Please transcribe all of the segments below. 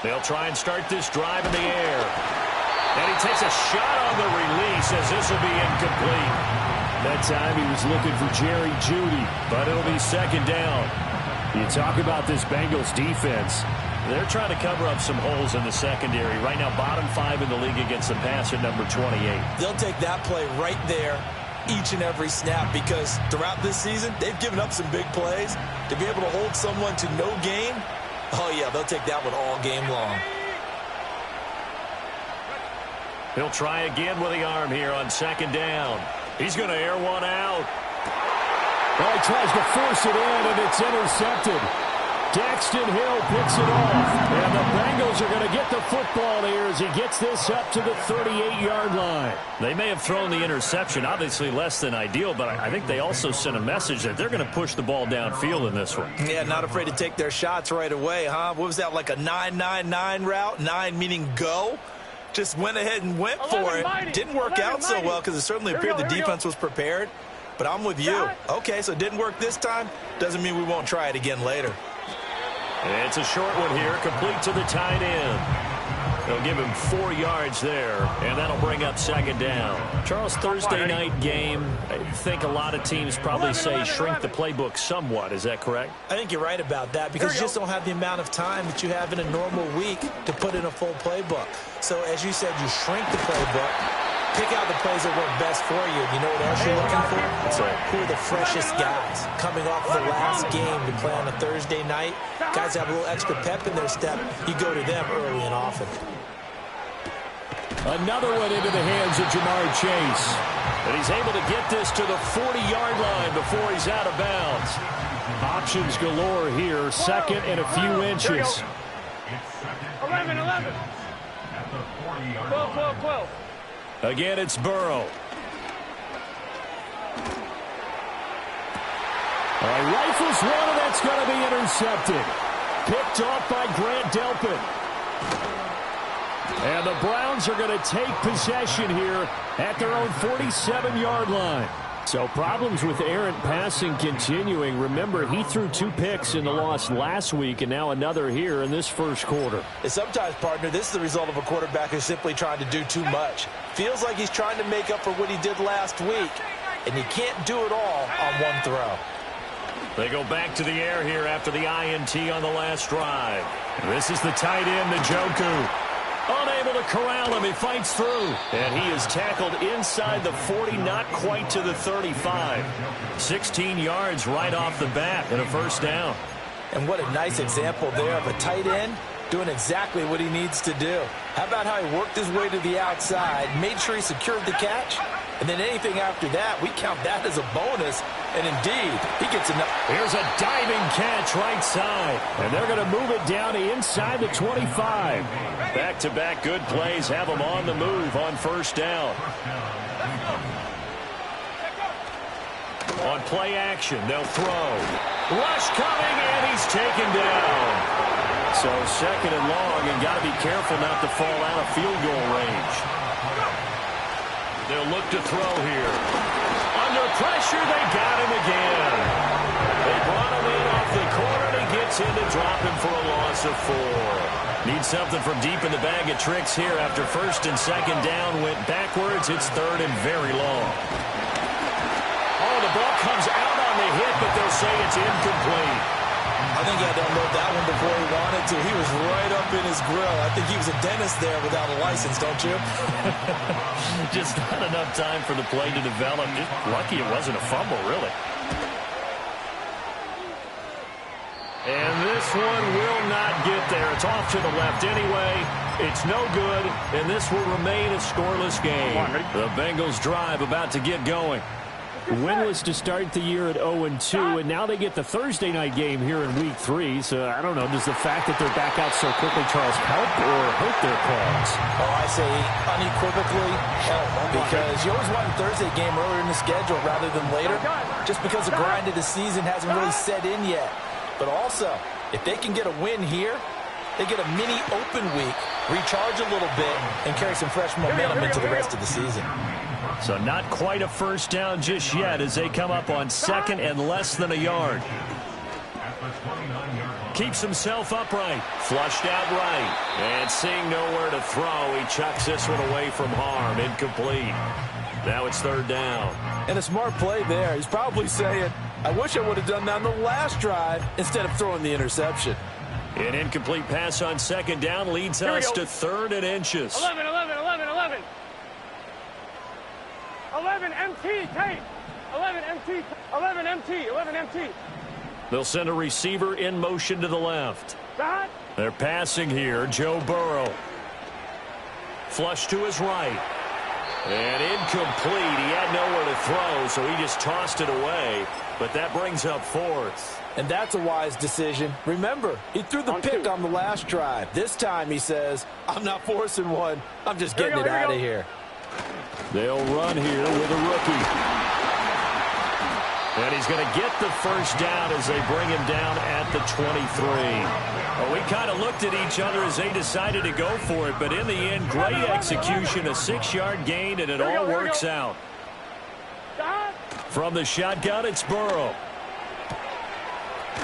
They'll try and start this drive in the air. And he takes a shot on the release as this will be incomplete. That time he was looking for Jerry Jeudy, but it'll be second down. You talk about this Bengals defense. They're trying to cover up some holes in the secondary. Right now, bottom 5 in the league against the pass at number 28. They'll take that play right there each and every snap because throughout this season, they've given up some big plays. To be able to hold someone to no gain, oh, yeah, they'll take that one all game long. He'll try again with the arm here on second down. He's going to air one out. Well, he tries to force it in, and it's intercepted. Daxton Hill picks it off. And the Bengals are going to get the football here as he gets this up to the 38-yard line. They may have thrown the interception, obviously less than ideal, but I think they also sent a message that they're going to push the ball downfield in this one. Yeah, not afraid to take their shots right away, huh? What was that, like a 9-9-9 route? 9 meaning go? Just went ahead and went for it. Didn't work out so well because it certainly appeared the defense was prepared. But I'm with you. Okay, so it didn't work this time. Doesn't mean we won't try it again later. It's a short one here, complete to the tight end. They'll give him 4 yards there, and that'll bring up second down. Charles, Thursday night game, I think a lot of teams probably say shrink the playbook somewhat. Is that correct? I think you're right about that because you just don't have the amount of time that you have in a normal week to put in a full playbook. So, as you said, you shrink the playbook. Pick out the plays that work best for you. You know what else you're looking for? So who are the freshest guys coming off the last game to play on a Thursday night? Guys have a little extra pep in their step. You go to them early and often. Another one into the hands of Jamar Chase. And he's able to get this to the 40-yard line before he's out of bounds. Options galore here. Second and a few inches. 11. 12. Again, it's Burrow. Rifles one, and that's going to be intercepted. Picked off by Grant Delpit. And the Browns are going to take possession here at their own 47-yard line. So problems with errant passing continuing. Remember, he threw 2 picks in the loss last week, and now another here in this first quarter. And sometimes, partner, this is the result of a quarterback who's simply trying to do too much. Feels like he's trying to make up for what he did last week, and you can't do it all on one throw. They go back to the air here after the INT on the last drive. This is the tight end, Njoku. Unable to corral him. He fights through. And he is tackled inside the 40, not quite to the 35. 16 yards right off the bat and a first down. And what a nice example there of a tight end doing exactly what he needs to do. How about how he worked his way to the outside, made sure he secured the catch, and then anything after that, we count that as a bonus. And indeed, he gets enough. Here's a diving catch right side. And they're going to move it down to inside the 25. Back-to-back good plays have them on the move on first down. On play action, they'll throw. Rush coming, and he's taken down. So second and long, and got to be careful not to fall out of field goal range. They'll look to throw here. Under pressure, they got him again. They brought him in off the corner, and he gets in to drop him for a loss of 4. Need something from deep in the bag of tricks here after first and second down went backwards. It's third and very long. Oh, the ball comes out on the hit, but they'll say it's incomplete. I think he had to unload that one before he wanted to. He was right up in his grill. I think he was a dentist there without a license, don't you? Just not enough time for the play to develop. Just lucky it wasn't a fumble, really. And this one will not get there. It's off to the left anyway. It's no good, and this will remain a scoreless game. The Bengals drive about to get going. Winless to start the year at 0-2, and now they get the Thursday night game here in Week 3. So, I don't know, does the fact that they're back out so quickly, Charles, help or hurt their cause? Oh, I say unequivocally help, because you always want a Thursday game earlier in the schedule rather than later, just because the grind of the season hasn't really set in yet. But also, if they can get a win here, they get a mini open week, recharge a little bit, and carry some fresh momentum into the rest of the season. So not quite a first down just yet as they come up on second and less than a yard. keeps himself upright. Flushed out right. And seeing nowhere to throw, he chucks this one away from harm. Incomplete. Now it's third down. And a smart play there. He's probably saying, I wish I would have done that on the last drive instead of throwing the interception. An incomplete pass on second down leads us to 3rd and inches. 11, 11, 11, 11. 11 MT, tape. 11 MT, 11 MT, 11 MT. They'll send a receiver in motion to the left. Dot. They're passing here. Joe Burrow. Flush to his right. And incomplete. He had nowhere to throw, so he just tossed it away. But that brings up 4th. And that's a wise decision. Remember, he threw the pick on the last drive. This time he says, I'm not forcing one. I'm just getting it out of here. They'll run here with a rookie. And he's going to get the first down as they bring him down at the 23. Well, we kind of looked at each other as they decided to go for it, but in the end, great execution, a 6-yard gain, and it all works out. From the shotgun, it's Burrow.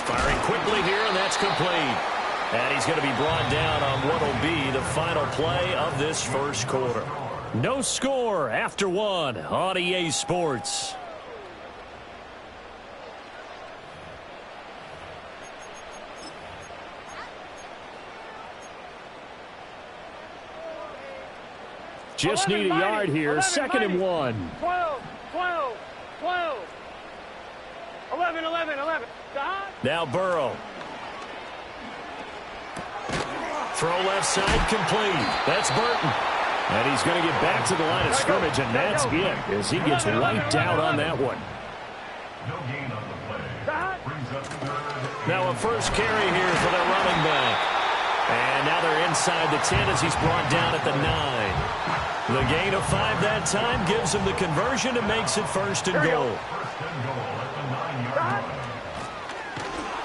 Firing quickly here, and that's complete. And he's going to be brought down on what will be the final play of this first quarter. No score after 1 on EA Sports. Just need a yard here. 2nd and 1. 12, 12, 12. 11, 11, 11. Now Burrow. Throw left side complete. That's Burton. And he's going to get back to the line of scrimmage, and that's it as he gets wiped out on that one. Now a first carry here for their running back. And now they're inside the 10 as he's brought down at the 9. The gain of 5 that time gives him the conversion and makes it 1st and goal.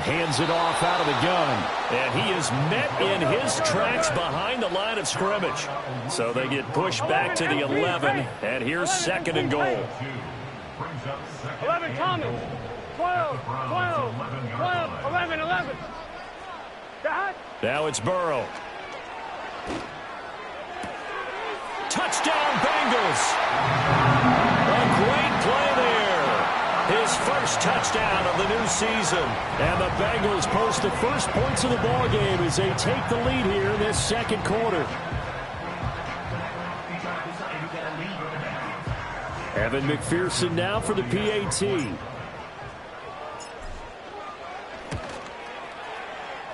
Hands it off out of the gun. And he is met in his tracks behind the line of scrimmage. So they get pushed back to the 11. And here's 2nd and goal. 11 Thomas. 12, 12, 12, 11, 11. Now it's Burrow. Touchdown Bengals. A great play there. His first touchdown of the new season. And the Bengals post the first points of the ball game as they take the lead here in this second quarter. Evan McPherson now for the PAT.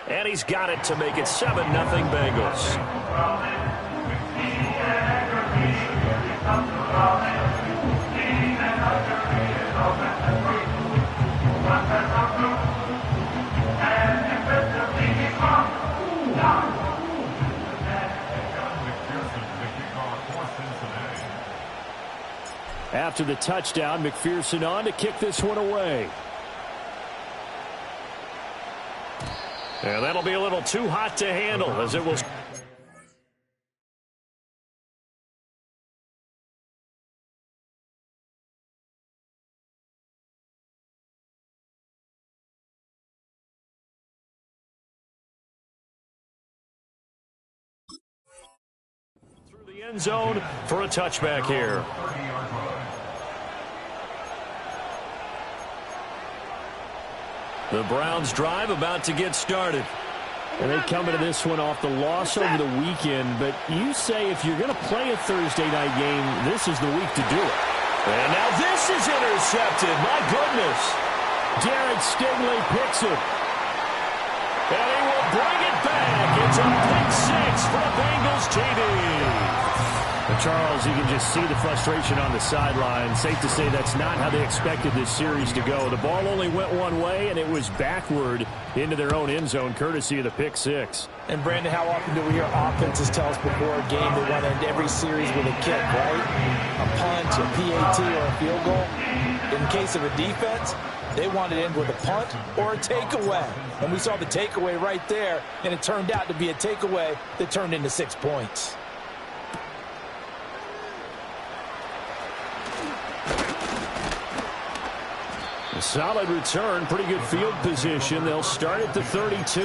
And he's got it to make it 7-0 Bengals. After the touchdown, McPherson on to kick this one away. And that'll be a little too hot to handle as it will. Through the end zone for a touchback here. The Browns drive about to get started. And they come into this one off the loss over the weekend. But you say if you're going to play a Thursday night game, this is the week to do it. And now this is intercepted. My goodness. Jared Stingley picks it. And he will bring it back. It's a pick six for the Bengals TD. And Charles, you can just see the frustration on the sideline. Safe to say that's not how they expected this series to go. The ball only went one way, and it was backward into their own end zone, courtesy of the pick six. And, Brandon, how often do we hear offenses tell us before a game they want to end every series with a kick, right? A punt, a PAT, or a field goal. In case of a defense, they want to end with a punt or a takeaway. And we saw the takeaway right there, and it turned out to be a takeaway that turned into 6 points. solid return, pretty good field position. They'll start at the 32.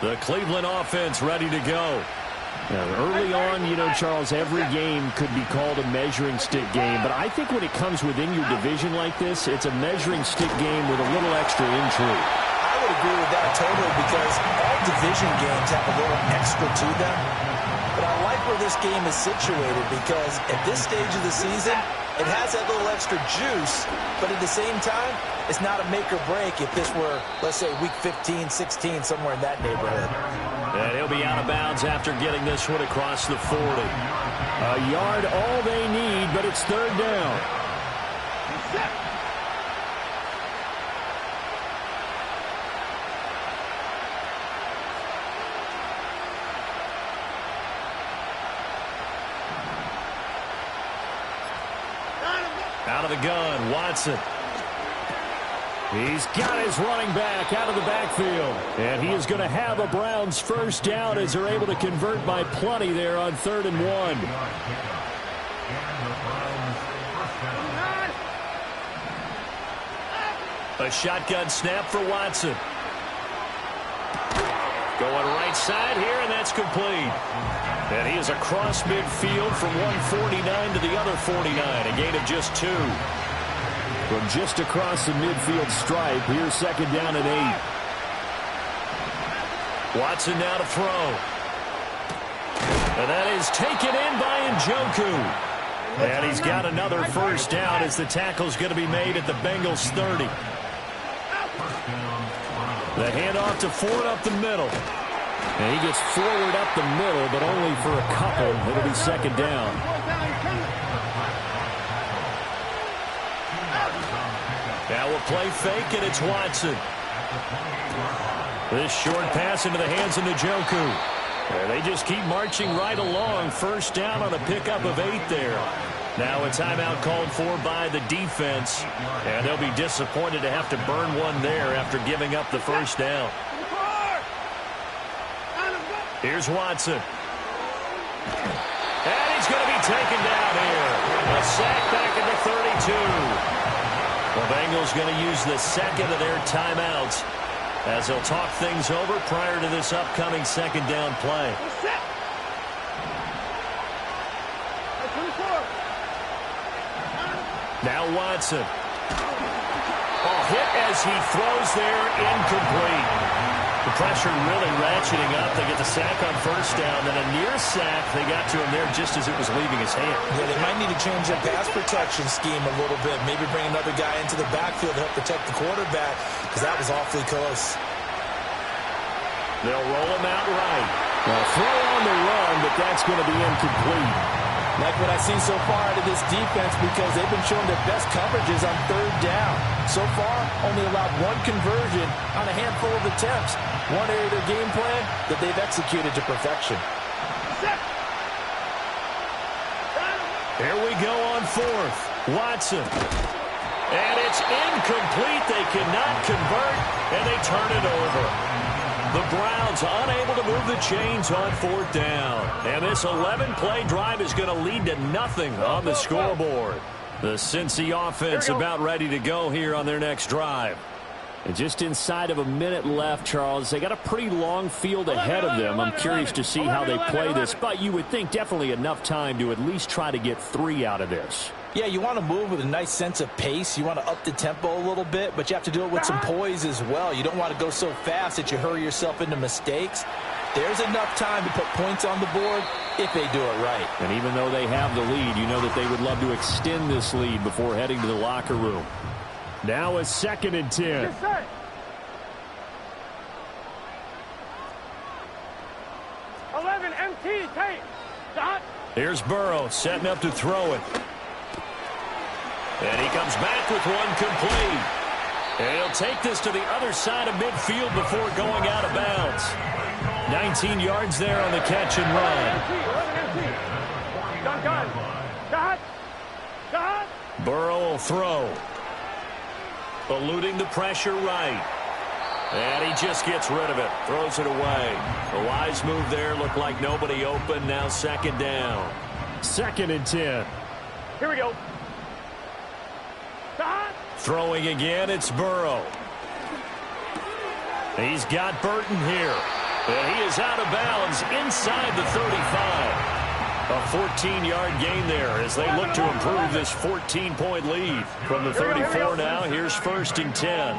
The Cleveland offense ready to go. Now, early on, you know, Charles, every game could be called a measuring stick game. But I think when it comes within your division like this, it's a measuring stick game with a little extra intrigue. I would agree with that totally because all division games have a little extra to them. But I like where this game is situated because at this stage of the season, it has that little extra juice. But at the same time, it's not a make or break if this were, let's say, week 15, 16, somewhere in that neighborhood. And he'll be out of bounds after getting this one across the 40. A yard all they need, but it's third down. Out of the gun, Watson. He's got his running back out of the backfield. And he is going to have a Browns first down as they're able to convert by plenty there on 3rd and 1. A shotgun snap for Watson. Going right side here, and that's complete. And he is across midfield from 149 to the other 49, a gain of just 2. From just across the midfield stripe, here's 2nd down and 8. Watson now to throw. And that is taken in by Njoku. And he's got another first down as the tackle's going to be made at the Bengals 30. The handoff to Ford up the middle. And he gets forward up the middle, but only for a couple. It'll be 2nd down. Now we'll play fake, and it's Watson. This short pass into the hands of Njoku. And they just keep marching right along. First down on a pickup of 8 there. Now a timeout called for by the defense. And they'll be disappointed to have to burn one there after giving up the first down. Here's Watson. And he's going to be taken down here. A sack back at the 32. The Bengals going to use the second of their timeouts as they'll talk things over prior to this upcoming 2nd down play. Now Watson. Hit as he throws there, incomplete. The pressure really ratcheting up. They get the sack on first down, then a near sack. They got to him there just as it was leaving his hand. Yeah, they might need to change their pass protection scheme a little bit. Maybe bring another guy into the backfield to help protect the quarterback because that was awfully close. They'll roll him out right. Well, throw on the run, but that's going to be incomplete. Like what I've seen so far out of this defense because they've been showing their best coverages on 3rd down. So far, only allowed 1 conversion on a handful of attempts. One area of their game plan that they've executed to perfection. Here we go on 4th. Watson. And it's incomplete. They cannot convert, and they turn it over. The Browns unable to move the chains on 4th down. And this 11-play drive is going to lead to nothing on the scoreboard. The Cincy offense about ready to go here on their next drive. And just inside of a minute left, Charles. They got a pretty long field ahead of them. I'm curious to see how they play this. But you would think definitely enough time to at least try to get 3 out of this. Yeah, you want to move with a nice sense of pace. You want to up the tempo a little bit, but you have to do it with some poise as well. You don't want to go so fast that you hurry yourself into mistakes. There's enough time to put points on the board if they do it right. And even though they have the lead, you know that they would love to extend this lead before heading to the locker room. Now a 2nd and 10. Yes, sir. MT, take. Dot. Here's Burrow setting up to throw it. And he comes back with one complete. And he'll take this to the other side of midfield before going out of bounds. 19 yards there on the catch and run. 11 MT. Dot. Dot. Burrow will throw. Eluding the pressure right. And he just gets rid of it. Throws it away. A wise move there. Looked like nobody open. Now 2nd down. 2nd and 10. Here we go. Throwing again, it's Burrow. He's got Burton here. And he is out of bounds inside the 35. A 14-yard gain there as they look to improve this 14-point lead. From the 34 now, here's 1st and 10.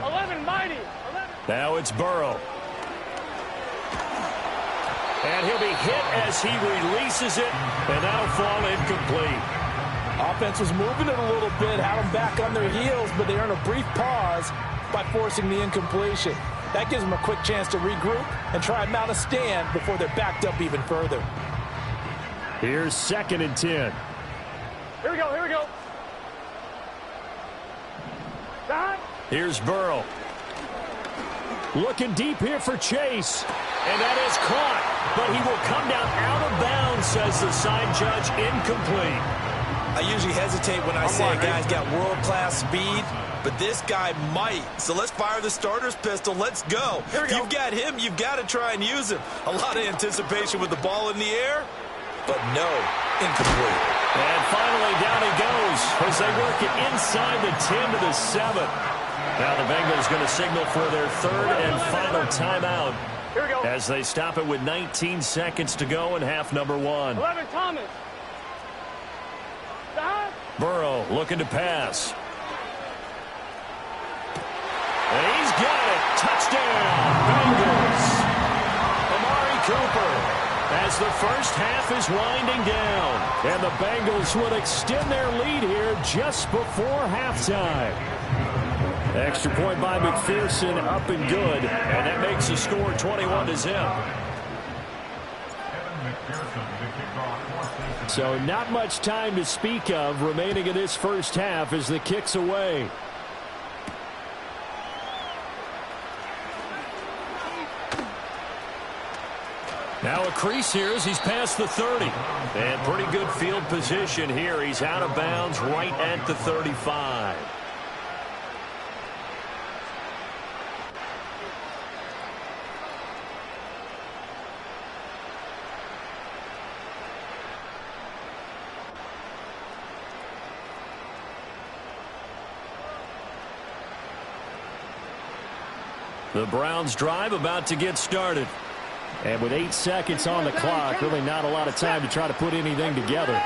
11, mighty. 11. Now it's Burrow. And he'll be hit as he releases it, and that'll fall incomplete. Offense was moving it a little bit, had them back on their heels, but they earned a brief pause by forcing the incompletion. That gives them a quick chance to regroup and try and mount a stand before they're backed up even further. Here's 2nd and 10. Here we go, here we go. Here's Burrow. Looking deep here for Chase. And that is caught, but he will come down out of bounds, says the side judge, incomplete. I usually hesitate when I say a guy's got world-class speed, but this guy might. So let's fire the starter's pistol. Let's go. If you've got him, you've got to try and use him. A lot of anticipation with the ball in the air, but no, incomplete. And finally, down he goes as they work it inside the 10 to the 7. Now the Bengals going to signal for their 3rd and final timeout Here we go. as they stop it with 19 seconds to go in half number 1. 11, Thomas. Burrow looking to pass. And he's got it. Touchdown, Bengals. Amari Cooper as the first half is winding down. And the Bengals will extend their lead here just before halftime. Extra point by McPherson, up and good. And that makes the score 21-0. So not much time to speak of remaining in this first half as the kick's away. Now a crease here as he's past the 30. And pretty good field position here. He's out of bounds right at the 35. The Browns drive about to get started. And with 8 seconds on the clock, really not a lot of time to try to put anything together.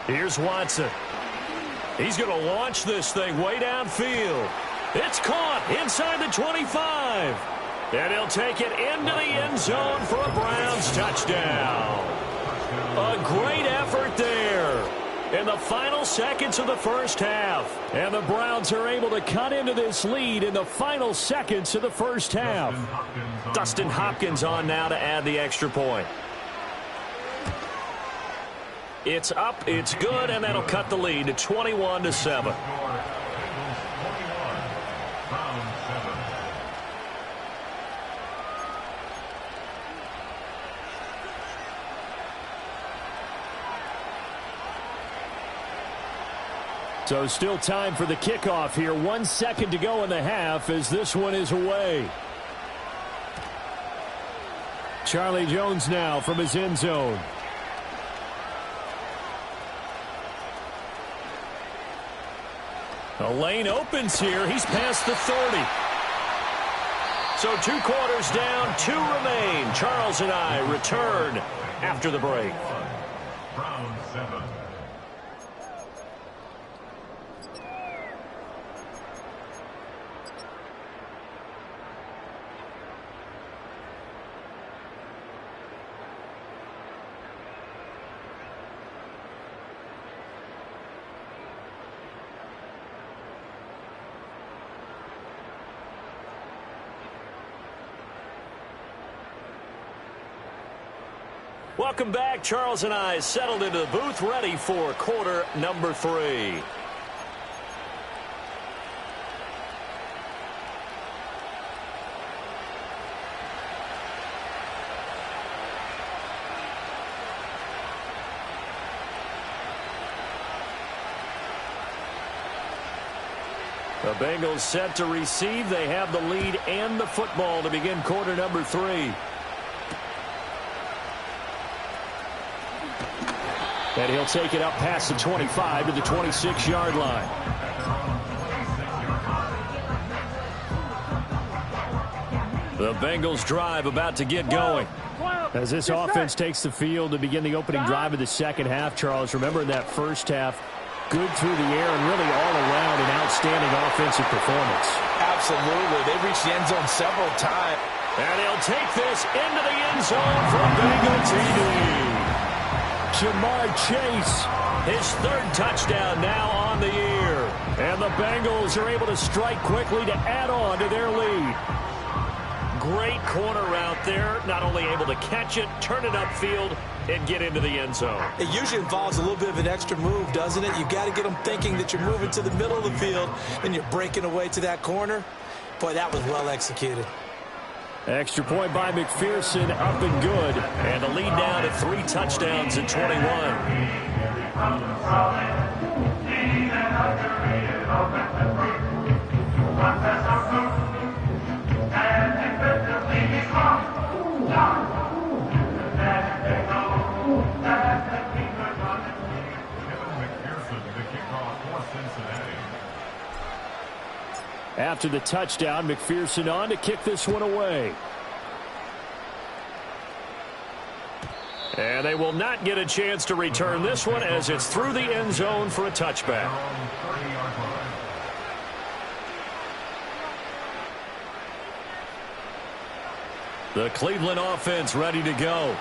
Here's Watson. He's going to launch this thing way downfield. It's caught inside the 25. And he'll take it into the end zone for a Browns touchdown. A great effort there in the final seconds of the first half. And the Browns are able to cut into this lead in the final seconds of the first half. Dustin Hopkins on now to add the extra point. It's up, it's good, and that'll cut the lead to 21-7. So still time for the kickoff here. 1 second to go in the half as this one is away. Charlie Jones now from his end zone. The lane opens here. He's past the 30. So 2 quarters down, 2 remain. Charles and I return after the break. Browns 7. Welcome back. Charles and I settled into the booth, ready for quarter number 3. The Bengals set to receive. They have the lead and the football to begin quarter number 3. And he'll take it up past the 25 to the 26-yard line. The Bengals drive about to get going. As this offense takes the field to begin the opening drive of the second half, Charles, remember in that first half, good through the air and really all around an outstanding offensive performance. Absolutely. They reached the end zone several times. And he'll take this into the end zone for Bengal TD. Jamar Chase, his 3rd touchdown now on the year. And the Bengals are able to strike quickly to add on to their lead. Great corner out there, not only able to catch it, turn it upfield, and get into the end zone. It usually involves a little bit of an extra move, doesn't it? You've got to get them thinking that you're moving to the middle of the field and you're breaking away to that corner. Boy, that was well executed. Extra point by McPherson, up and good. And the lead now to 3 touchdowns at 21. After the touchdown, McPherson on to kick this one away. And they will not get a chance to return this one as it's through the end zone for a touchback. The Cleveland offense ready to go.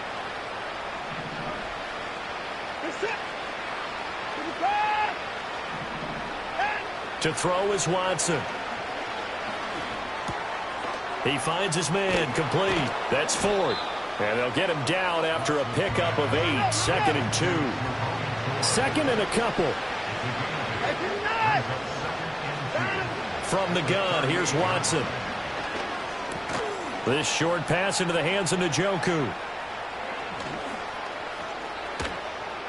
To throw is Watson. He finds his man, complete. That's Ford. And they'll get him down after a pickup of 8, 2nd and 2. 2nd and a couple. From the gun, here's Watson. This short pass into the hands of Njoku.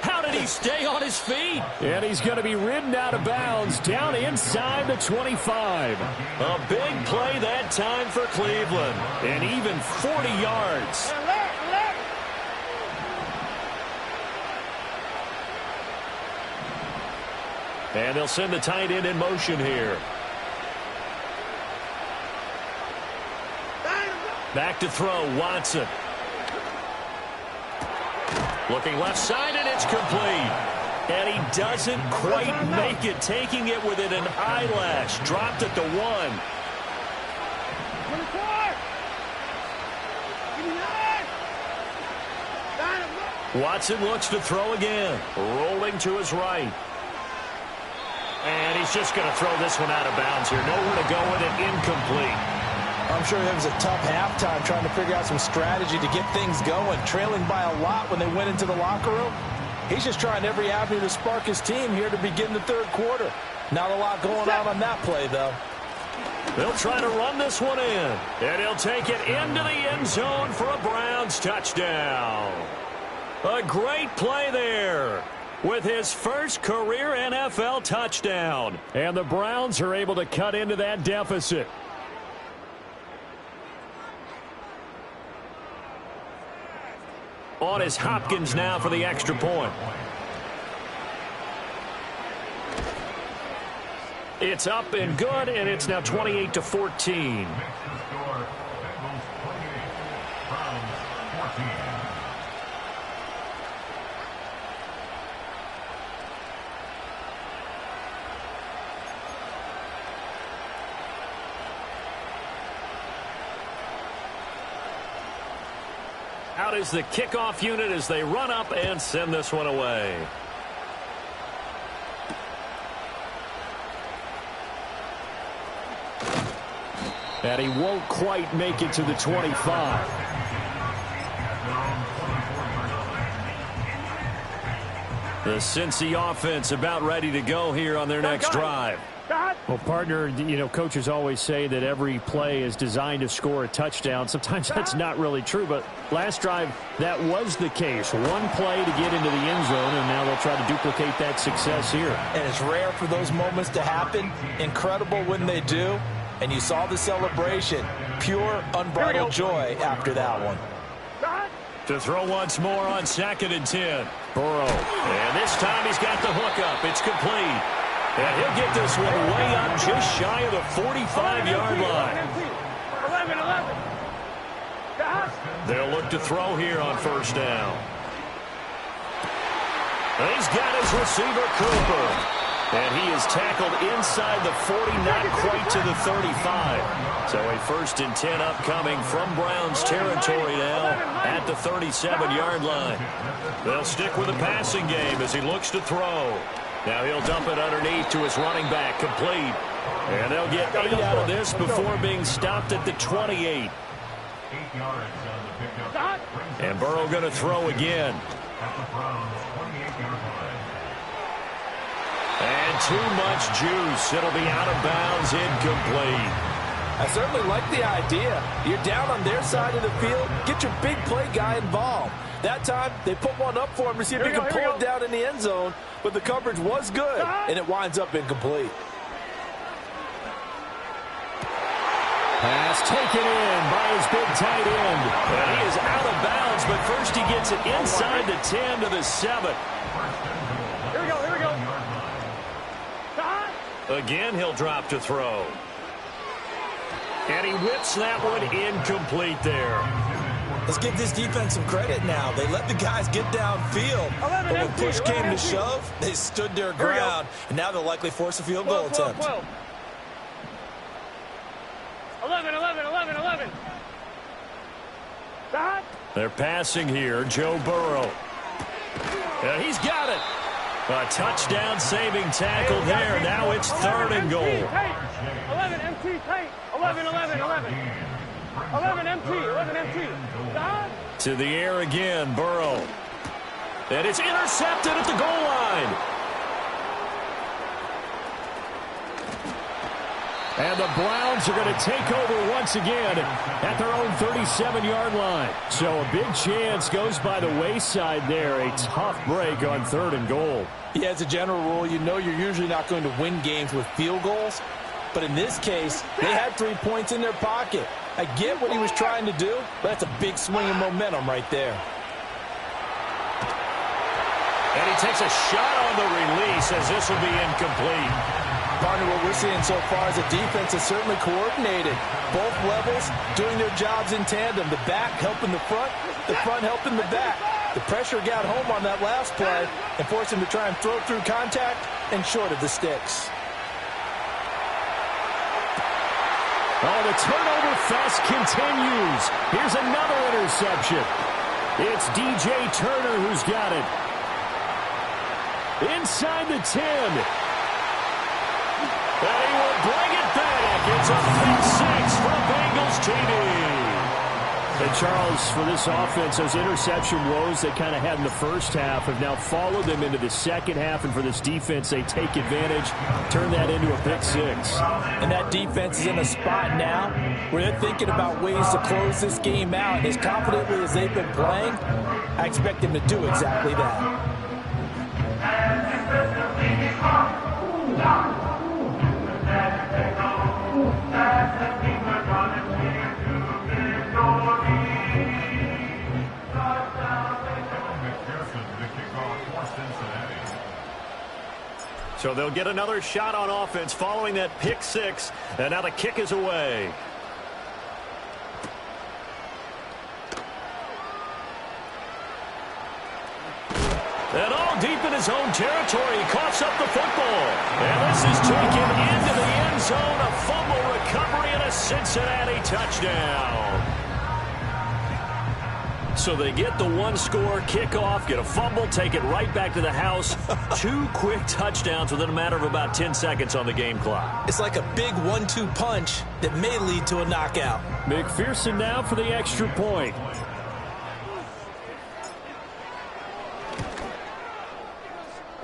How did he stay on his feet? And he's going to be ridden out of bounds down inside the 25. A big play that time for Cleveland. And even 40 yards. And they'll send the tight end in motion here. Back to throw, Watson. Looking left side, and it's complete. And he doesn't quite make it, taking it within an eyelash. Dropped at the 1. Watson looks to throw again. Rolling to his right. And he's just going to throw this one out of bounds here. Nowhere to go with it, incomplete. I'm sure it was a tough halftime trying to figure out some strategy to get things going. Trailing by a lot when they went into the locker room. He's just trying every avenue to spark his team here to begin the 3rd quarter. Not a lot going on that play, though. They'll try to run this one in. And he'll take it into the end zone for a Browns touchdown. A great play there with his first career NFL touchdown. And the Browns are able to cut into that deficit. On is Hopkins now for the extra point. It's up and good, and it's now 28-14. Out is the kickoff unit as they run up and send this one away. And he won't quite make it to the 25. The Cincy offense about ready to go here on their next drive. Well, partner, you know, coaches always say that every play is designed to score a touchdown. Sometimes that's not really true, but last drive, that was the case. One play to get into the end zone, and now they'll try to duplicate that success here. And it's rare for those moments to happen. Incredible when they do. And you saw the celebration. Pure, unbridled joy after that one. To throw once more on 2nd and 10. Burrow. And this time he's got the hookup. It's complete. And he'll get this one way up just shy of the 45-yard line. 11. They'll look to throw here on 1st down. He's got his receiver, Cooper. And he is tackled inside the 40, not quite to the 35. So a 1st and 10 upcoming from Browns territory now at the 37-yard line. They'll stick with the passing game as he looks to throw. Now he'll dump it underneath to his running back, complete. And they'll get 8 out of this before being stopped at the 28. 8 yards on the pickup. And Burrow going to throw again. At the Browns' 28-yard line. And too much juice. It'll be out of bounds, incomplete. I certainly like the idea. You're down on their side of the field. Get your big play guy involved. That time, they put one up for him to see if he can pull it down in the end zone. But the coverage was good, and it winds up incomplete. Pass taken in by his big tight end. And he is out of bounds, but first he gets it inside the 10 to the 7. Here we go. Again, he'll drop to throw. And he whips that one incomplete there. Let's give this defense some credit now. They let the guys get downfield. But when push came to shove, they stood their ground. And now they'll likely force a field goal attempt. 11. They're passing here, Joe Burrow. And he's got it. A touchdown-saving tackle there. Now it's 3rd and goal. 11 MT tight. 11. 11 MT. To the air again, Burrow. And it's intercepted at the goal line. And the Browns are going to take over once again at their own 37-yard line. So a big chance goes by the wayside there. A tough break on 3rd and goal. Yeah, as a general rule, you know you're usually not going to win games with field goals. But in this case, they had 3 points in their pocket. I get what he was trying to do, but that's a big swing of momentum right there. And he takes a shot on the release as this will be incomplete. Partner, what we're seeing so far is the defense is certainly coordinated. Both levels doing their jobs in tandem. The back helping the front helping the back. The pressure got home on that last play and forced him to try and throw through contact and short of the sticks. Oh, the turnover fest continues. Here's another interception. It's DJ Turner who's got it. Inside the 10. And he will bring it back. It's a pick 6 for Bengals TV. And Charles, for this offense, those interception woes they kind of had in the first half have now followed them into the second half. And for this defense, they take advantage, turn that into a pick 6. And that defense is in a spot now where they're thinking about ways to close this game out. And as confidently as they've been playing, I expect them to do exactly that. So they'll get another shot on offense following that pick 6, and now the kick is away. And all deep in his own territory, he coughs up the football. And this is taken into the end zone, a fumble recovery and a Cincinnati touchdown. So they get the one-score kickoff, get a fumble, take it right back to the house. 2 quick touchdowns within a matter of about 10 seconds on the game clock. It's like a big 1-2 punch that may lead to a knockout. McPherson now for the extra point.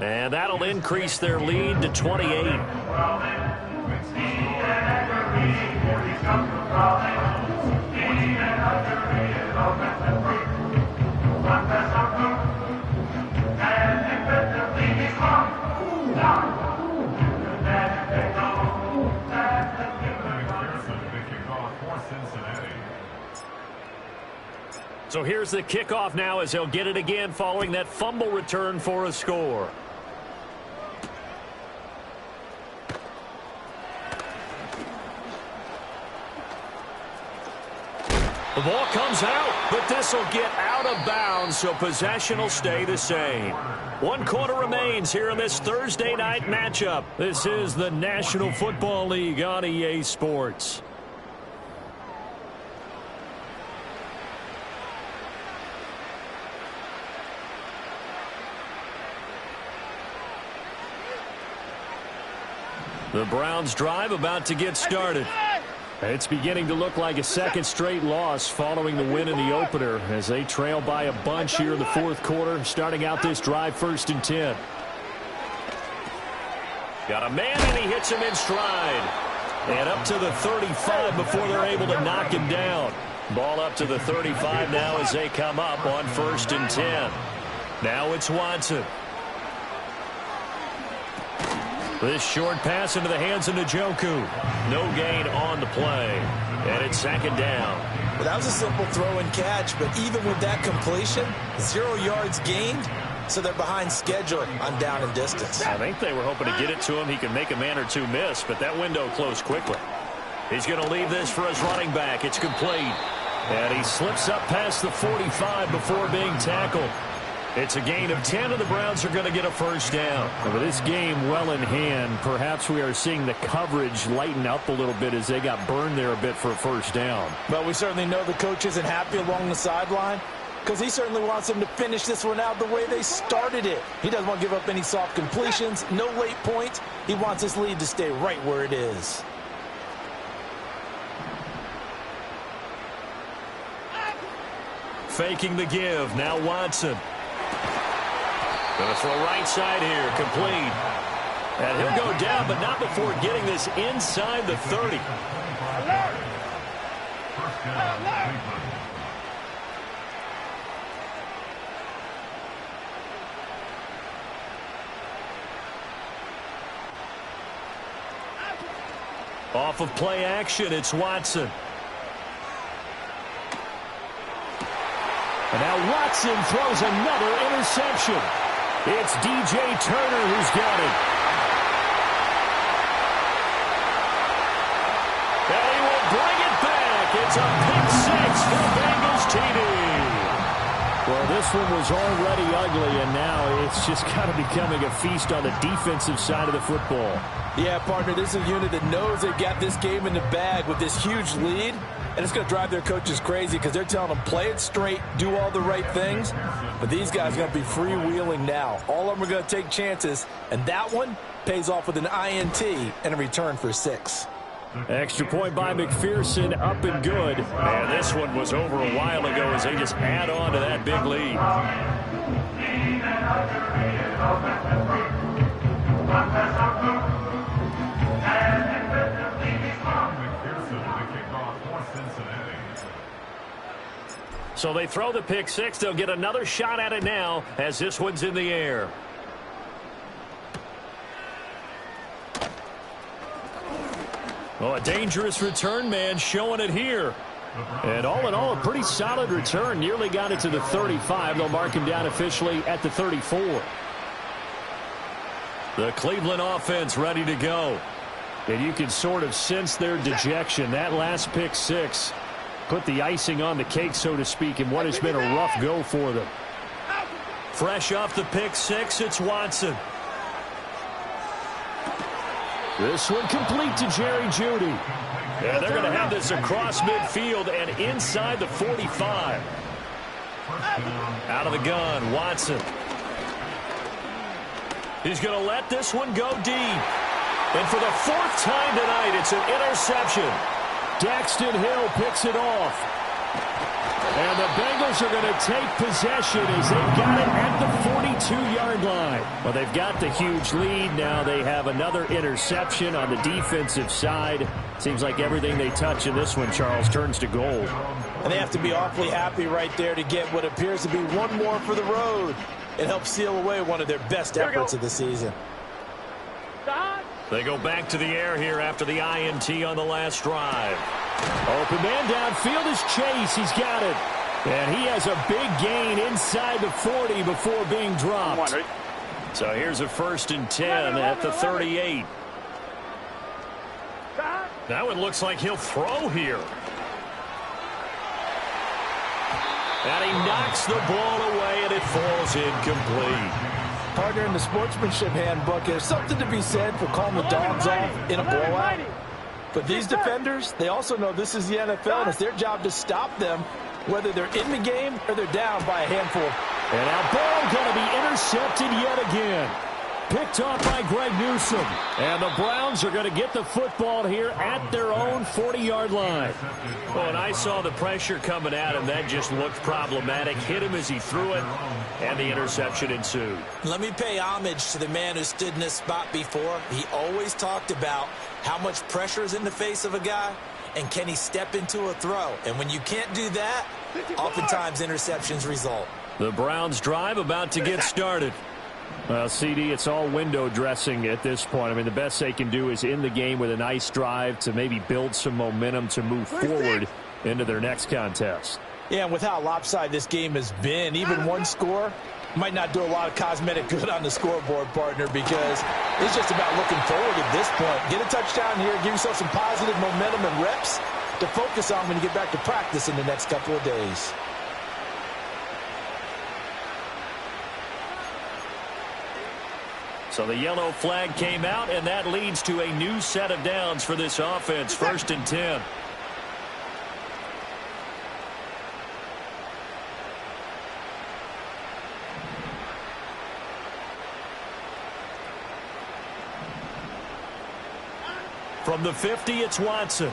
And that'll increase their lead to 28. So here's the kickoff now as he'll get it again following that fumble return for a score. The ball comes out, but this will get out of bounds, so possession will stay the same. 1 quarter remains here in this Thursday night matchup. This is the National Football League on EA Sports. The Browns drive about to get started. It's beginning to look like a second straight loss following the win in the opener as they trail by a bunch here in the fourth quarter, starting out this drive 1st and 10. Got a man, and he hits him in stride. And up to the 35 before they're able to knock him down. Ball up to the 35 now as they come up on 1st and 10. Now it's Watson. This short pass into the hands of Njoku. No gain on the play. And it's 2nd down. Well, that was a simple throw and catch, but even with that completion, 0 yards gained, so they're behind schedule on down and distance. I think they were hoping to get it to him. He could make a man or two miss, but that window closed quickly. He's going to leave this for his running back. It's complete. And he slips up past the 45 before being tackled. It's a gain of 10, and the Browns are going to get a 1st down. With this game well in hand, perhaps we are seeing the coverage lighten up a little bit as they got burned there a bit for a 1st down. But we certainly know the coach isn't happy along the sideline because he certainly wants them to finish this one out the way they started it. He doesn't want to give up any soft completions, no late points. He wants his lead to stay right where it is. Faking the give. Now Watson. Going to throw right side here. Complete. And he'll go down, but not before getting this inside the 30. Off of play action, it's Watson. And now Watson throws another interception. It's DJ Turner who's got it. And he will bring it back. It's a pick 6 for Bengals TD. Well, this one was already ugly, and now it's just kind of becoming a feast on the defensive side of the football. Yeah, partner, this is a unit that knows they've got this game in the bag with this huge lead. And it's going to drive their coaches crazy because they're telling them play it straight, do all the right things. But these guys are going to be freewheeling now. All of them are going to take chances. And that one pays off with an INT and a return for 6. Extra point by McPherson, up and good. And this one was over a while ago as they just add on to that big lead. So they throw the pick 6. They'll get another shot at it now as this one's in the air. Oh, a dangerous return man showing it here. And all in all, a pretty solid return. Nearly got it to the 35. They'll mark him down officially at the 34. The Cleveland offense ready to go. And you can sort of sense their dejection. That last pick 6 put the icing on the cake, so to speak, in what has been a rough go for them. Fresh off the pick 6, it's Watson. This one complete to Jerry Jeudy. And they're going to have this across midfield and inside the 45. Out of the gun, Watson. He's going to let this one go deep. And for the 4th time tonight, it's an interception. Daxton Hill picks it off. And the Bengals are going to take possession as they've got it at the 42-yard line. Well, they've got the huge lead. Now they have another interception on the defensive side. Seems like everything they touch in this one, Charles, turns to gold. And they have to be awfully happy right there to get what appears to be one more for the road. It helps seal away one of their best efforts of the season. They go back to the air here after the INT on the last drive. Open man downfield is Chase. He's got it. And he has a big gain inside the 40 before being dropped. So here's a 1st and 10 at the 38. Now it looks like he'll throw here. And he knocks the ball away, and it falls incomplete. Partner, in the sportsmanship handbook, there's something to be said for calling the dogs off in a blowout. But these defenders, they also know this is the NFL, and it's their job to stop them, whether they're in the game or they're down by a handful. And our ball going to be intercepted yet again. Picked off by Greg Newsome. And the Browns are going to get the football here at their own 40-yard line. Well, and I saw the pressure coming at him. That just looked problematic. Hit him as he threw it, and the interception ensued. Let me pay homage to the man who stood in this spot before. He always talked about how much pressure is in the face of a guy, and can he step into a throw. And when you can't do that, oftentimes interceptions result. The Browns drive about to get started. Well, CD, it's all window dressing at this point. I mean, the best they can do is in the game with a nice drive to maybe build some momentum to move forward into their next contest. Yeah, and with how lopsided this game has been, even one score might not do a lot of cosmetic good on the scoreboard, partner, because it's just about looking forward at this point. Get a touchdown here, give yourself some positive momentum and reps to focus on when you get back to practice in the next couple of days. So the yellow flag came out, and that leads to a new set of downs for this offense. 1st and 10. From the 50, it's Watson.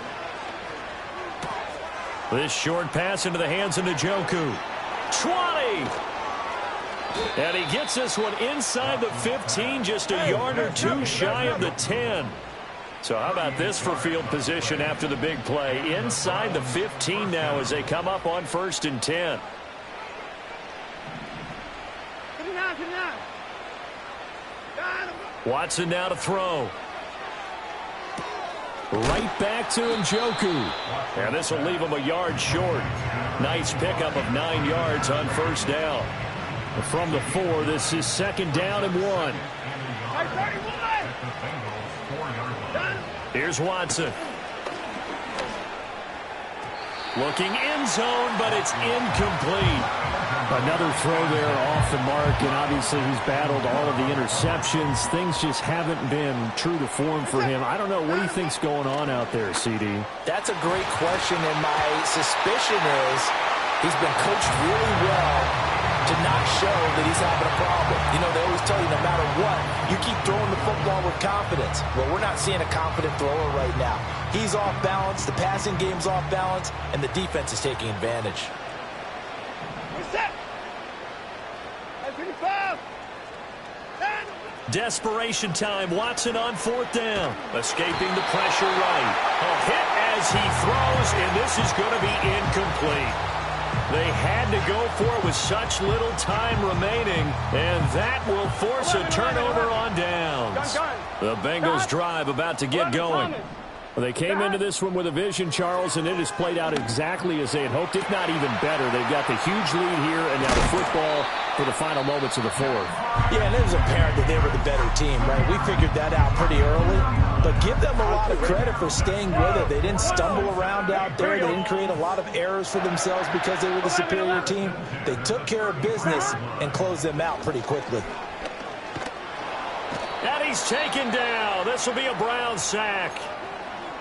This short pass into the hands of Njoku. 20! And he gets this one inside the 15, just a yard or two shy of the 10. So how about this for field position after the big play? Inside the 15 now as they come up on 1st and 10. Watson now to throw. Right back to Njoku. And this will leave him a yard short. Nice pickup of 9 yards on 1st down. From the 4, this is 2nd down and 1. Here's Watson. Looking end zone, but it's incomplete. Another throw there off the mark, and obviously he's battled all of the interceptions. Things just haven't been true to form for him. I don't know. What do you think's going on out there, CD? That's a great question, and my suspicion is he's been coached really well to not show that he's having a problem. You know, they always tell you no matter what, you keep throwing the football with confidence. Well, we're not seeing a confident thrower right now. He's off balance, the passing game's off balance, and the defense is taking advantage. Desperation time. Watson on 4th down. Escaping the pressure right. A hit as he throws, and this is going to be incomplete. They had to go for it with such little time remaining, and that will force a turnover on downs. The Bengals drive about to get going. Well, they came into this one with a vision, Charles, and it has played out exactly as they had hoped, if not even better. They've got the huge lead here, and now the football for the final moments of the 4th. Yeah, and it was apparent that they were the better team, right? We figured that out pretty early, but give them a lot of credit for staying with it. They didn't stumble around out there. They didn't create a lot of errors for themselves because they were the superior team. They took care of business and closed them out pretty quickly. And he's taken down. This will be a Brown sack.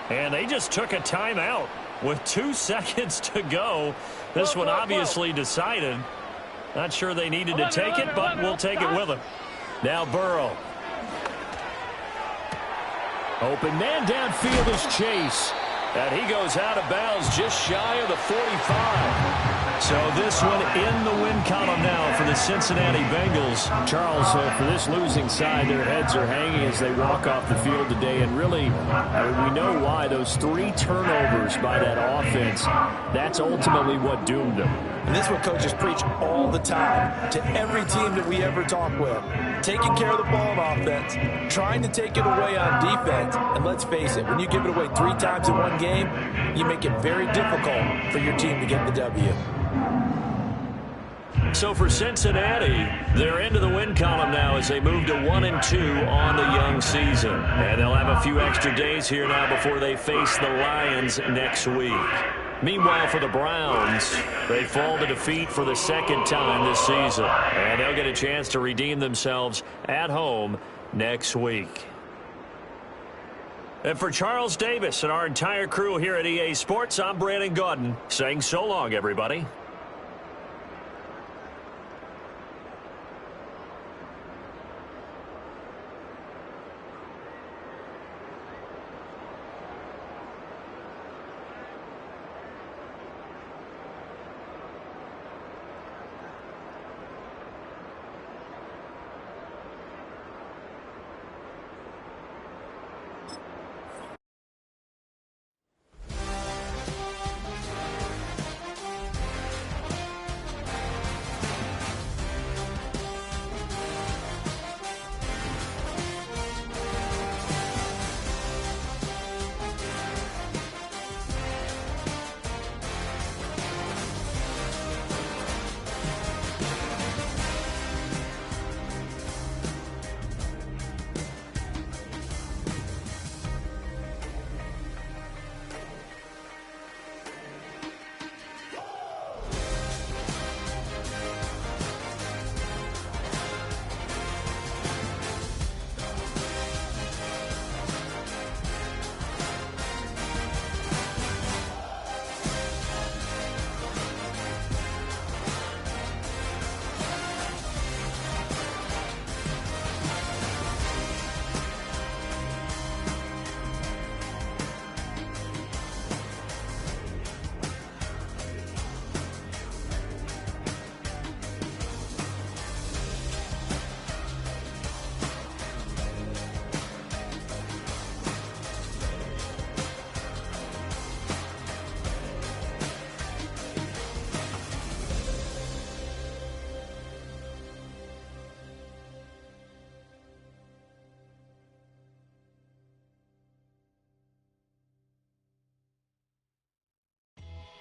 And they just took a timeout with 2 seconds to go. This one obviously decided. Not sure they needed to take it, but we'll take it with them. Now Burrow. Open man downfield is Chase. And he goes out of bounds just shy of the 45. So this one in the win column now for the Cincinnati Bengals. Charles, for this losing side, their heads are hanging as they walk off the field today. And really, we know why. Those 3 turnovers by that offense, that's ultimately what doomed them. And this is what coaches preach all the time to every team that we ever talk with. Taking care of the ball on offense, trying to take it away on defense. And let's face it, when you give it away 3 times in one game, you make it very difficult for your team to get the W. So for Cincinnati, they're into the win column now as they move to 1-2 on the young season. And they'll have a few extra days here now before they face the Lions next week. Meanwhile, for the Browns, they fall to defeat for the 2nd time this season. And they'll get a chance to redeem themselves at home next week. And for Charles Davis and our entire crew here at EA Sports, I'm Brandon Gaudin saying so long, everybody.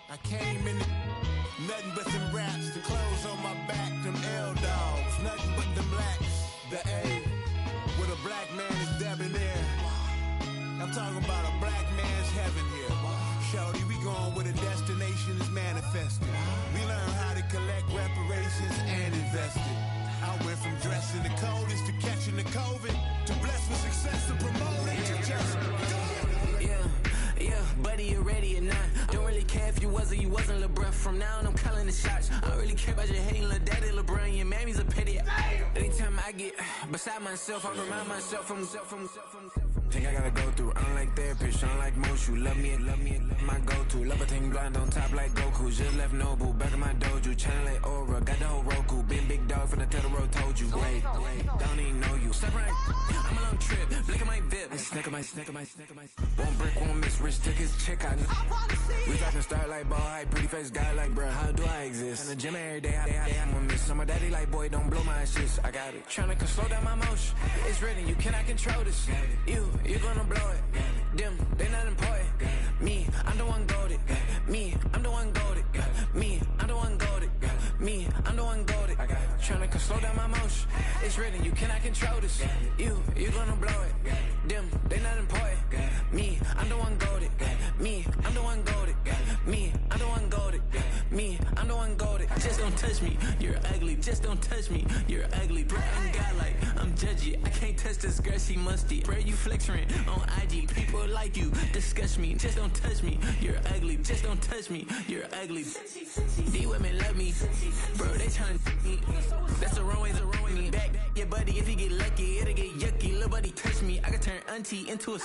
I came in nothing but them raps, the clothes on my back, them L-dogs, nothing but them blacks, the A, with a black man is debonair. I'm talking about a black man's heaven here. Shorty, we going where the destination is manifested. We learn how to collect reparations and invest it. I went from dressing the coldest to catching the COVID, to blessed with success to promote it, to just go. Yeah, buddy, you ready or not? Don't really care if you was or you wasn't LeBron. From now on, I'm calling the shots. I don't really care about your hating little daddy LeBron. Your mammy's a pity. Anytime I get beside myself, I remind myself from. Think I gotta go through. I don't like therapists, I don't like most. You love me, my go-to. Love a thing blind on top like Goku. Just left Noble, back in my dojo. Channel like Aura, got the whole Roku. Big dog from the Tether Road told you. Wait, don't even know you. Step right, I'm a long trip. Look at my VIP. Snicker my. One brick, one miss. Rich took his chick out. We talking start like ball hype. Pretty face guy like, bruh, how do I exist? In the gym every day, I'm gonna miss. So my daddy like, boy, don't blow my shit. I got it. Tryna slow down my motion. It's written, you cannot control this. You gonna blow it. Them, they not important. Me, I'm the one goated. Me, I'm the one goated. Me, I'm the one goated. Me, I'm the one goated. Tryna slow down my motion. It's written, you cannot control this. You gonna blow it. Them, they not important. Me, I'm the one goated. Me, I'm the one goated. Me, I'm the one goated. Me, I'm the one goated. Just don't touch me, you're ugly. Just don't touch me, you're ugly. Bro, I'm godlike, I'm judgy. I can't touch this girl, she musty. Bro, you flexing on IG. People like you disgust me. Just don't touch me, you're ugly. Just don't touch me, you're ugly. These women love me, bro, they tryna me. That's the wrong way, me back. Yeah, buddy, if you get lucky, it'll get yucky. Little buddy touch me, I can turn auntie into a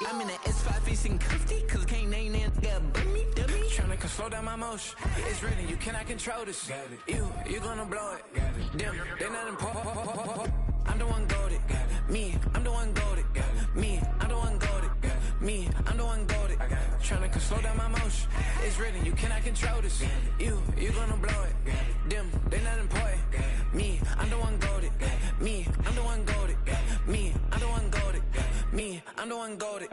I'm in the S5 facing cuffy, cause I can't name that guy but me. Tryna slow down my motion. It's ready, you cannot control this. You gonna blow it. Them, they not important. I'm the one goated. Me, I'm the one goated. Me, I'm the one goated. Me, I'm the one goated. Tryna slow down my motion. It's ready, you cannot control this. You gonna blow it. Them, they not important. Me, I'm the one goated. Me, I'm the one goated. Me, I'm the one goated. Me, I'm the one goated.